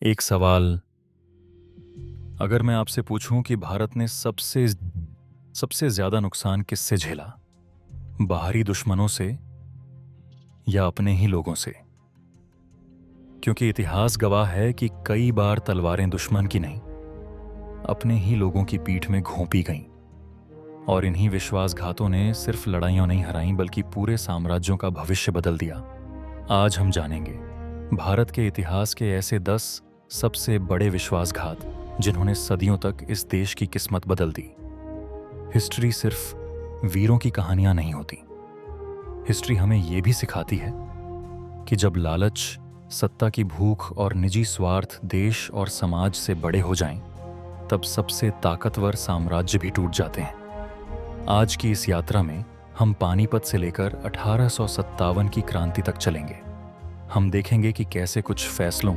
एक सवाल, अगर मैं आपसे पूछूं कि भारत ने सबसे सबसे ज्यादा नुकसान किससे झेला, बाहरी दुश्मनों से या अपने ही लोगों से? क्योंकि इतिहास गवाह है कि कई बार तलवारें दुश्मन की नहीं, अपने ही लोगों की पीठ में घोंपी गईं। और इन्हीं विश्वासघातों ने सिर्फ लड़ाइयां नहीं हराईं बल्कि पूरे साम्राज्यों का भविष्य बदल दिया। आज हम जानेंगे भारत के इतिहास के ऐसे 10 सबसे बड़े विश्वासघात जिन्होंने सदियों तक इस देश की किस्मत बदल दी। हिस्ट्री सिर्फ वीरों की कहानियां नहीं होती। हिस्ट्री हमें यह भी सिखाती है कि जब लालच, सत्ता की भूख और निजी स्वार्थ देश और समाज से बड़े हो जाएं, तब सबसे ताकतवर साम्राज्य भी टूट जाते हैं। आज की इस यात्रा में हम पानीपत से लेकर 1857 की क्रांति तक चलेंगे। हम देखेंगे कि कैसे कुछ फैसलों,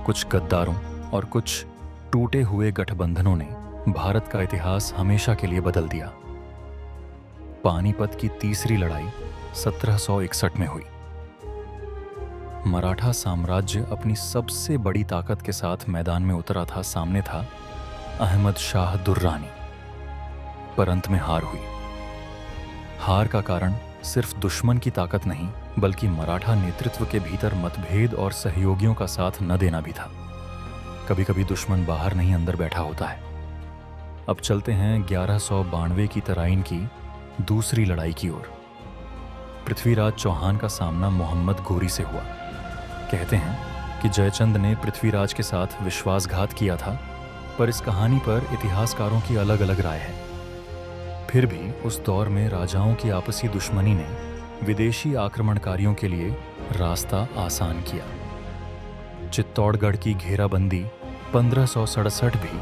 कुछ गद्दारों और कुछ टूटे हुए गठबंधनों ने भारत का इतिहास हमेशा के लिए बदल दिया। पानीपत की तीसरी लड़ाई 1761 में हुई। मराठा साम्राज्य अपनी सबसे बड़ी ताकत के साथ मैदान में उतरा था। सामने था अहमद शाह दुर्रानी, पर अंत में हार हुई। हार का कारण सिर्फ दुश्मन की ताकत नहीं बल्कि मराठा नेतृत्व के भीतर मतभेद और सहयोगियों का साथ न देना भी था। कभी-कभी दुश्मन बाहर नहीं अंदर बैठा होता है। अब चलते हैं 1192 की तराइन की दूसरी लड़ाई की ओर। पृथ्वीराज चौहान का सामना मोहम्मद गोरी से हुआ। कहते हैं कि जयचंद ने पृथ्वीराज के साथ विश्वासघात किया था, पर इस कहानी पर इतिहासकारों की अलग अलग राय है। फिर भी उस दौर में राजाओं की आपसी दुश्मनी ने विदेशी आक्रमणकारियों के लिए रास्ता आसान किया। चित्तौड़गढ़ की घेराबंदी 1567 भी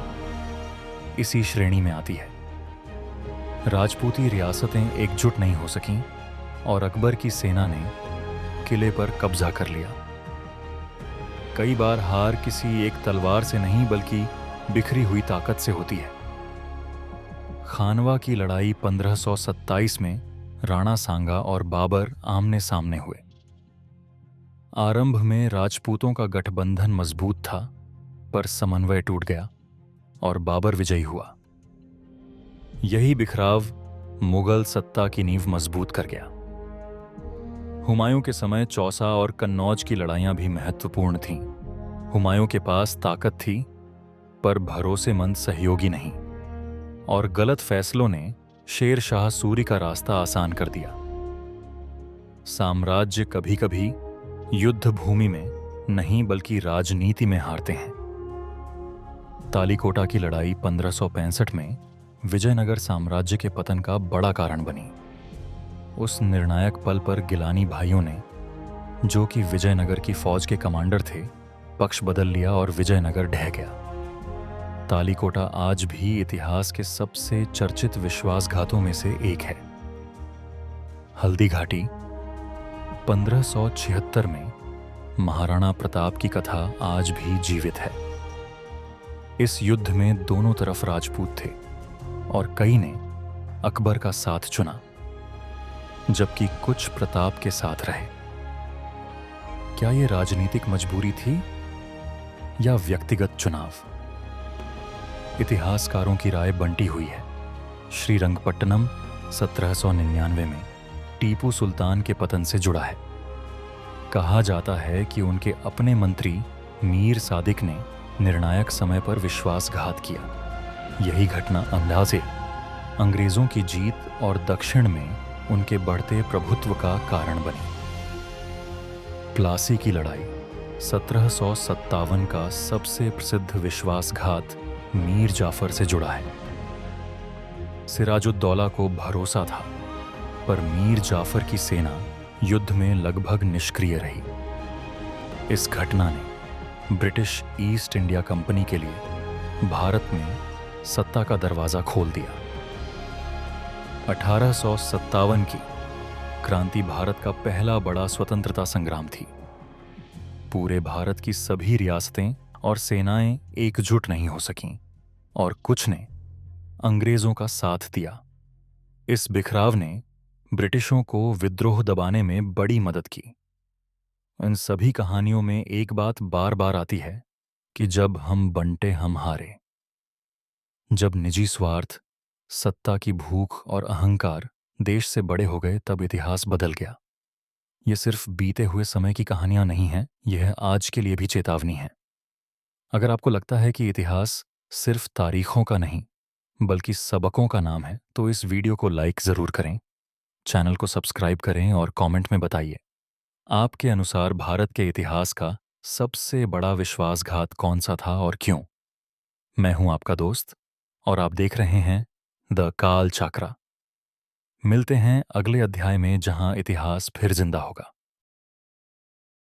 इसी श्रेणी में आती है। राजपूती रियासतें एकजुट नहीं हो सकीं और अकबर की सेना ने किले पर कब्जा कर लिया। कई बार हार किसी एक तलवार से नहीं बल्कि बिखरी हुई ताकत से होती है। खानवा की लड़ाई 1527 में राणा सांगा और बाबर आमने सामने हुए। आरंभ में राजपूतों का गठबंधन मजबूत था, पर समन्वय टूट गया और बाबर विजयी हुआ। यही बिखराव मुगल सत्ता की नींव मजबूत कर गया। हुमायूं के समय चौसा और कन्नौज की लड़ाइयां भी महत्वपूर्ण थीं। हुमायूं के पास ताकत थी, पर भरोसेमंद सहयोगी नहीं, और गलत फैसलों ने शेर शाह सूरी का रास्ता आसान कर दिया। साम्राज्य कभी-कभी युद्ध भूमि में नहीं बल्कि राजनीति में हारते हैं। तालीकोटा की लड़ाई 1565 में विजयनगर साम्राज्य के पतन का बड़ा कारण बनी। उस निर्णायक पल पर गिलानी भाइयों ने, जो कि विजयनगर की फौज के कमांडर थे, पक्ष बदल लिया और विजयनगर ढह गया। तालीकोटा आज भी इतिहास के सबसे चर्चित विश्वासघातों में से एक है। हल्दी घाटी 1576 में महाराणा प्रताप की कथा आज भी जीवित है। इस युद्ध में दोनों तरफ राजपूत थे और कई ने अकबर का साथ चुना, जबकि कुछ प्रताप के साथ रहे। क्या यह राजनीतिक मजबूरी थी या व्यक्तिगत चुनाव? इतिहासकारों की राय बंटी हुई है। श्रीरंगपट्टनम 1799 में टीपू सुल्तान के पतन से जुड़ा है। कहा जाता है कि उनके अपने मंत्री मीर सादिक ने निर्णायक समय पर विश्वासघात किया। यही घटना अंदाजे अंग्रेजों की जीत और दक्षिण में उनके बढ़ते प्रभुत्व का कारण बनी। प्लासी की लड़ाई 1757 का सबसे प्रसिद्ध विश्वासघात मीर जाफर से जुड़ा है। सिराजुद्दौला को भरोसा था, पर मीर जाफर की सेना युद्ध में लगभग निष्क्रिय रही। इस घटना ने ब्रिटिश ईस्ट इंडिया कंपनी के लिए भारत में सत्ता का दरवाजा खोल दिया। 1857 की क्रांति भारत का पहला बड़ा स्वतंत्रता संग्राम थी। पूरे भारत की सभी रियासतें और सेनाएं एकजुट नहीं हो सकीं और कुछ ने अंग्रेजों का साथ दिया। इस बिखराव ने ब्रिटिशों को विद्रोह दबाने में बड़ी मदद की। इन सभी कहानियों में एक बात बार बार आती है कि जब हम बंटे हम हारे, जब निजी स्वार्थ, सत्ता की भूख और अहंकार देश से बड़े हो गए, तब इतिहास बदल गया। ये सिर्फ बीते हुए समय की कहानियां नहीं हैं, यह आज के लिए भी चेतावनी है। अगर आपको लगता है कि इतिहास सिर्फ तारीखों का नहीं, बल्कि सबकों का नाम है, तो इस वीडियो को लाइक ज़रूर करें, चैनल को सब्सक्राइब करें और कमेंट में बताइए, आपके अनुसार भारत के इतिहास का सबसे बड़ा विश्वासघात कौन सा था और क्यों? मैं हूं आपका दोस्त और आप देख रहे हैं द काल चक्रा। मिलते हैं अगले अध्याय में, जहां इतिहास फिर जिंदा होगा।